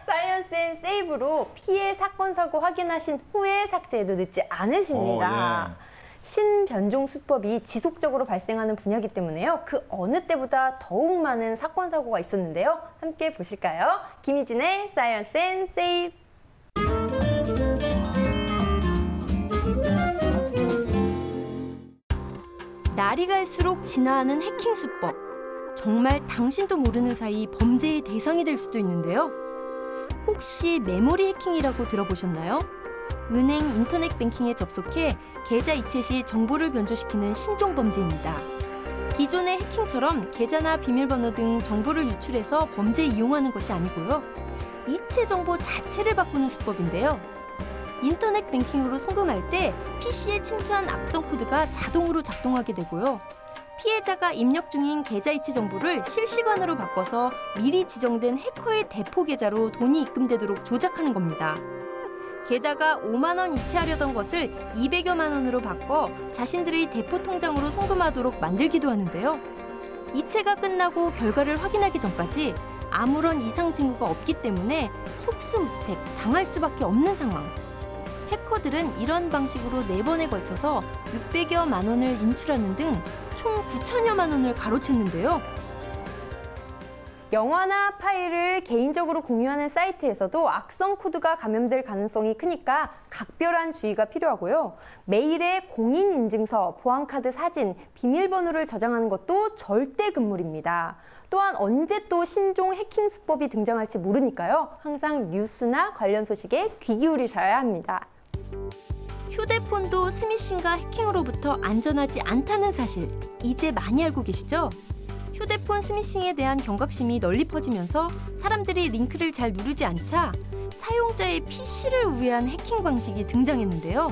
사이언스 앤 세이브로 피해 사건 사고 확인하신 후에 삭제해도 늦지 않으십니다. 신변종 수법이 지속적으로 발생하는 분야이기 때문에요. 그 어느 때보다 더욱 많은 사건 사고가 있었는데요. 함께 보실까요? 김희진의 사이언스 앤 세이브. 날이 갈수록 진화하는 해킹 수법. 정말 당신도 모르는 사이 범죄의 대상이 될 수도 있는데요. 혹시 메모리 해킹이라고 들어보셨나요? 은행 인터넷 뱅킹에 접속해 계좌 이체 시 정보를 변조시키는 신종 범죄입니다. 기존의 해킹처럼 계좌나 비밀번호 등 정보를 유출해서 범죄에 이용하는 것이 아니고요. 이체 정보 자체를 바꾸는 수법인데요. 인터넷 뱅킹으로 송금할 때 PC에 침투한 악성 코드가 자동으로 작동하게 되고요. 피해자가 입력 중인 계좌 이체 정보를 실시간으로 바꿔서 미리 지정된 해커의 대포 계좌로 돈이 입금되도록 조작하는 겁니다. 게다가 5만 원 이체하려던 것을 200여만 원으로 바꿔 자신들의 대포 통장으로 송금하도록 만들기도 하는데요. 이체가 끝나고 결과를 확인하기 전까지 아무런 이상 징후가 없기 때문에 속수무책 당할 수밖에 없는 상황. 해커들은 이런 방식으로 4번에 걸쳐서 600여만 원을 인출하는 등 총 9천여만 원을 가로챘는데요. 영화나 파일을 개인적으로 공유하는 사이트에서도 악성 코드가 감염될 가능성이 크니까 각별한 주의가 필요하고요. 메일에 공인인증서, 보안카드 사진, 비밀번호를 저장하는 것도 절대 금물입니다. 또한 언제 또 신종 해킹 수법이 등장할지 모르니까요. 항상 뉴스나 관련 소식에 귀 기울이셔야 합니다. 휴대폰도 스미싱과 해킹으로부터 안전하지 않다는 사실 이제 많이 알고 계시죠? 휴대폰 스미싱에 대한 경각심이 널리 퍼지면서 사람들이 링크를 잘 누르지 않자 사용자의 PC를 우회한 해킹 방식이 등장했는데요.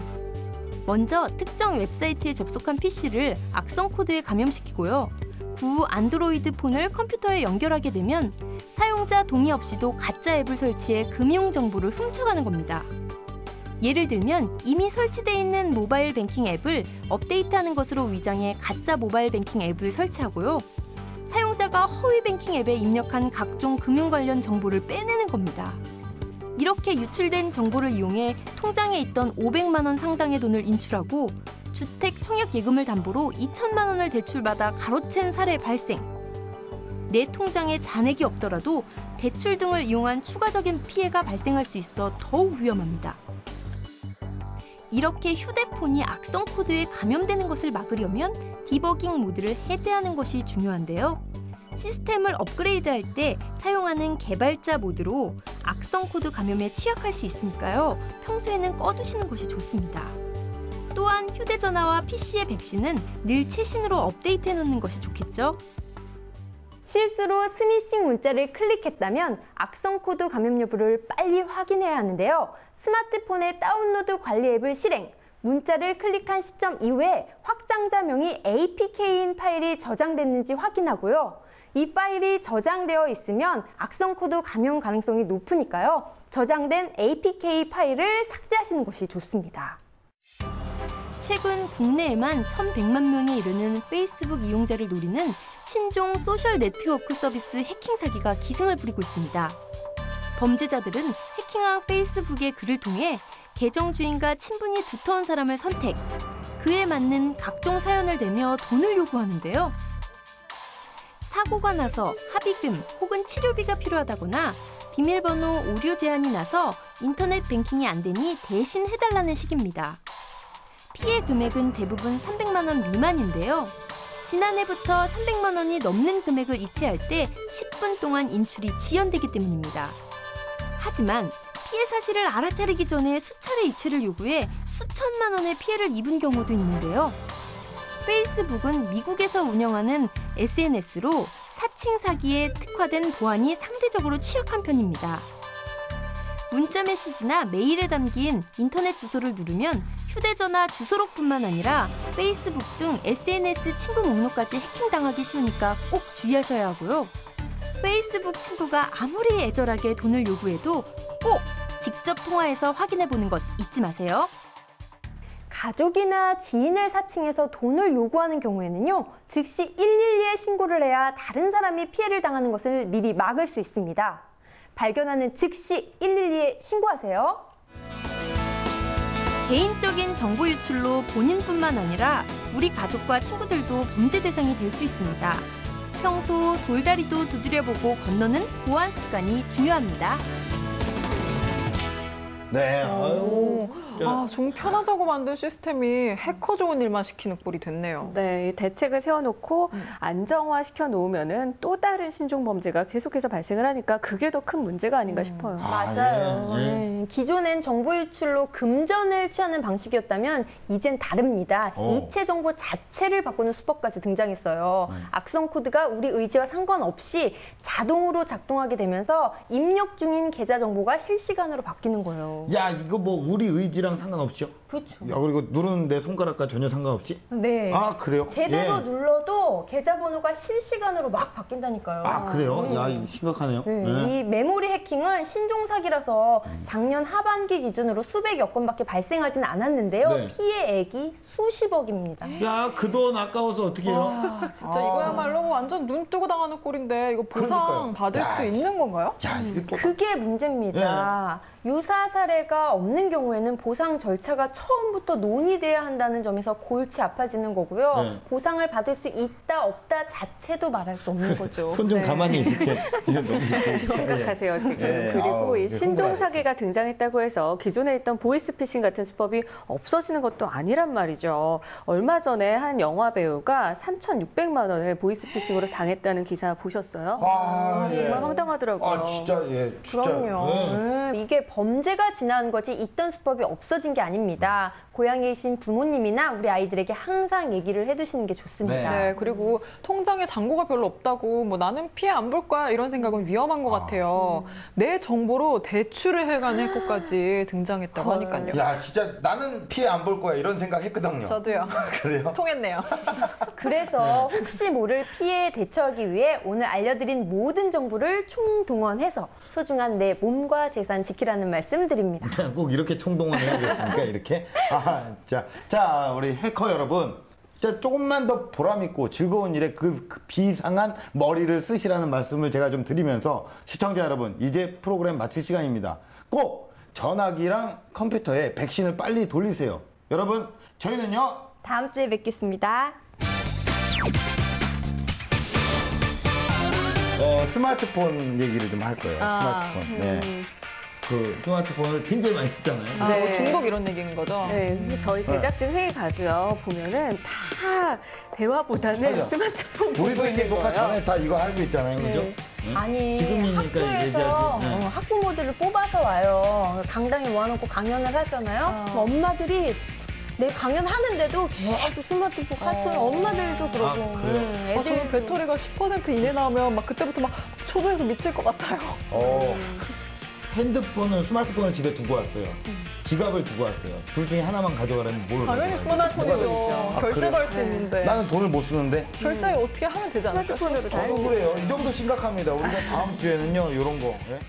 먼저 특정 웹사이트에 접속한 PC를 악성 코드에 감염시키고요. 구 안드로이드 폰을 컴퓨터에 연결하게 되면 사용자 동의 없이도 가짜 앱을 설치해 금융 정보를 훔쳐가는 겁니다. 예를 들면 이미 설치되어 있는 모바일 뱅킹 앱을 업데이트하는 것으로 위장해 가짜 모바일 뱅킹 앱을 설치하고요. 사용자가 허위 뱅킹 앱에 입력한 각종 금융 관련 정보를 빼내는 겁니다. 이렇게 유출된 정보를 이용해 통장에 있던 500만 원 상당의 돈을 인출하고 주택 청약 예금을 담보로 2천만 원을 대출받아 가로챈 사례 발생. 내 통장에 잔액이 없더라도 대출 등을 이용한 추가적인 피해가 발생할 수 있어 더욱 위험합니다. 이렇게 휴대폰이 악성 코드에 감염되는 것을 막으려면 디버깅 모드를 해제하는 것이 중요한데요. 시스템을 업그레이드할 때 사용하는 개발자 모드로 악성 코드 감염에 취약할 수 있으니까요. 평소에는 꺼두시는 것이 좋습니다. 또한 휴대전화와 PC의 백신은 늘 최신으로 업데이트해 놓는 것이 좋겠죠. 실수로 스미싱 문자를 클릭했다면 악성 코드 감염 여부를 빨리 확인해야 하는데요. 스마트폰의 다운로드 관리 앱을 실행, 문자를 클릭한 시점 이후에 확장자명이 APK인 파일이 저장됐는지 확인하고요. 이 파일이 저장되어 있으면 악성 코드 감염 가능성이 높으니까요. 저장된 APK 파일을 삭제하시는 것이 좋습니다. 최근 국내에만 1,100만 명에 이르는 페이스북 이용자를 노리는 신종 소셜 네트워크 서비스 해킹 사기가 기승을 부리고 있습니다. 범죄자들은 해킹한 페이스북의 글을 통해 계정 주인과 친분이 두터운 사람을 선택, 그에 맞는 각종 사연을 내며 돈을 요구하는데요. 사고가 나서 합의금 혹은 치료비가 필요하다거나 비밀번호 오류 제한이 나서 인터넷 뱅킹이 안 되니 대신 해달라는 식입니다. 피해 금액은 대부분 300만 원 미만인데요. 지난해부터 300만 원이 넘는 금액을 이체할 때 10분 동안 인출이 지연되기 때문입니다. 하지만 피해 사실을 알아차리기 전에 수차례 이체를 요구해 수천만 원의 피해를 입은 경우도 있는데요. 페이스북은 미국에서 운영하는 SNS로 사칭 사기에 특화된 보안이 상대적으로 취약한 편입니다. 문자 메시지나 메일에 담긴 인터넷 주소를 누르면 휴대전화 주소록뿐만 아니라 페이스북 등 SNS 친구 목록까지 해킹당하기 쉬우니까 꼭 주의하셔야 하고요. 페이스북 친구가 아무리 애절하게 돈을 요구해도 꼭 직접 통화해서 확인해보는 것 잊지 마세요. 가족이나 지인을 사칭해서 돈을 요구하는 경우에는요, 즉시 112에 신고를 해야 다른 사람이 피해를 당하는 것을 미리 막을 수 있습니다. 발견하는 즉시 112에 신고하세요. 개인적인 정보 유출로 본인뿐만 아니라 우리 가족과 친구들도 범죄 대상이 될 수 있습니다. 평소 돌다리도 두드려보고 건너는 보안 습관이 중요합니다. 네, 아유. 좀 편하자고 만든 시스템이 해커 좋은 일만 시키는 꼴이 됐네요. 네, 이 대책을 세워놓고 안정화시켜 놓으면은 또 다른 신종 범죄가 계속해서 발생을 하니까 그게 더 큰 문제가 아닌가 싶어요. 맞아요. 예, 예. 네, 기존엔 정보 유출로 금전을 취하는 방식이었다면 이젠 다릅니다. 이체 정보 자체를 바꾸는 수법까지 등장했어요. 악성 코드가 우리 의지와 상관없이 자동으로 작동하게 되면서 입력 중인 계좌 정보가 실시간으로 바뀌는 거예요. 야, 이거 뭐 우리 의지랑 상관없이요? 그렇죠. 야, 그리고 누르는 내 손가락과 전혀 상관없이? 네. 아, 그래요? 제대로 예. 눌러도 계좌번호가 실시간으로 막 바뀐다니까요. 아, 그래요? 야, 이거 심각하네요. 네. 네. 이 메모리 해킹은 신종 사기라서 작년 하반기 기준으로 수백여 건밖에 발생하지는 않았는데요. 네. 피해액이 수십억입니다. 야, 그 돈 아까워서 어떻게 해요? 진짜 이거야말로 완전 눈 뜨고 당하는 꼴인데 이거 보상 그러니까요. 받을 야, 수 있는 건가요? 야, 이게 또 그게 문제입니다. 유사 사례가 없는 경우에는 보상 절차가 처음부터 논의돼야 한다는 점에서 골치 아파지는 거고요. 네. 보상을 받을 수 있다 없다 자체도 말할 수 없는 거죠. 손 좀 가만히 이렇게. 심각하세요, 지금. 예, 그리고 아우, 이 이게 신종 흥분하셨어요. 사기가 등장했다고 해서 기존에 있던 보이스피싱 같은 수법이 없어지는 것도 아니란 말이죠. 얼마 전에 한 영화 배우가 3,600만 원을 보이스피싱으로 당했다는 기사 보셨어요? 정말 황당하더라고요. 아, 진짜, 예. 진짜. 그럼요. 예. 이게 범죄가 지나는 거지 있던 수법이 없어진 게 아닙니다. 고향에 계신 부모님이나 우리 아이들에게 항상 얘기를 해두시는 게 좋습니다. 네, 그리고 통장에 잔고가 별로 없다고 뭐 나는 피해 안 볼 거야 이런 생각은 위험한 것 같아요. 내 정보로 대출을 해가는 해코까지 등장했다고 하니까요. 야, 진짜 나는 피해 안 볼 거야 이런 생각 했거든요. 저도요. 그래요? 통했네요. 그래서 혹시 모를 피해에 대처하기 위해 오늘 알려드린 모든 정보를 총동원해서 소중한 내 몸과 재산 지키라는 말씀 드립니다. 꼭 이렇게 총동원 해야겠습니까? 이렇게? 자, 우리 해커 여러분. 진짜 조금만 더 보람있고 즐거운 일에 그 비상한 머리를 쓰시라는 말씀을 제가 좀 드리면서 시청자 여러분, 이제 프로그램 마칠 시간입니다. 꼭 전화기랑 컴퓨터에 백신을 빨리 돌리세요. 여러분, 저희는요. 다음 주에 뵙겠습니다. 스마트폰 얘기를 좀 할 거예요. 스마트폰. 네. 그 스마트폰을 굉장히 많이 쓰잖아요. 뭐 네. 중독 이런 얘기인 거죠? 네, 저희 제작진 회의 가도요. 보면은 다 대화보다는 맞아. 스마트폰 보고 우리도 이게 있는 녹화 거예요. 전에 다 이거 하고 있잖아요. 그죠? 응? 아니 지금이니까 학교에서 얘기하지. 네. 학부모들을 뽑아서 와요. 강당에 모아놓고 강연을 하잖아요. 그럼 엄마들이 내 강연 하는데도 계속 스마트폰 카툰 엄마들도 그러고 그래요? 저는 배터리가 10% 이내 나오면 막 그때부터 막 초조해서 미칠 것 같아요. 스마트폰을 집에 두고 왔어요. 지갑을 두고 왔어요. 둘 중에 하나만 가져가라면 뭘 당연히 가져가요? 스마트폰이죠. 결제가 할 수 있는데. 나는 돈을 못 쓰는데. 결제 어떻게 하면 되지 않을까요? 스마트폰으로 다 저도 그래요. 이 정도 심각합니다. 우리가 다음 주에는요, 이런 거. 예?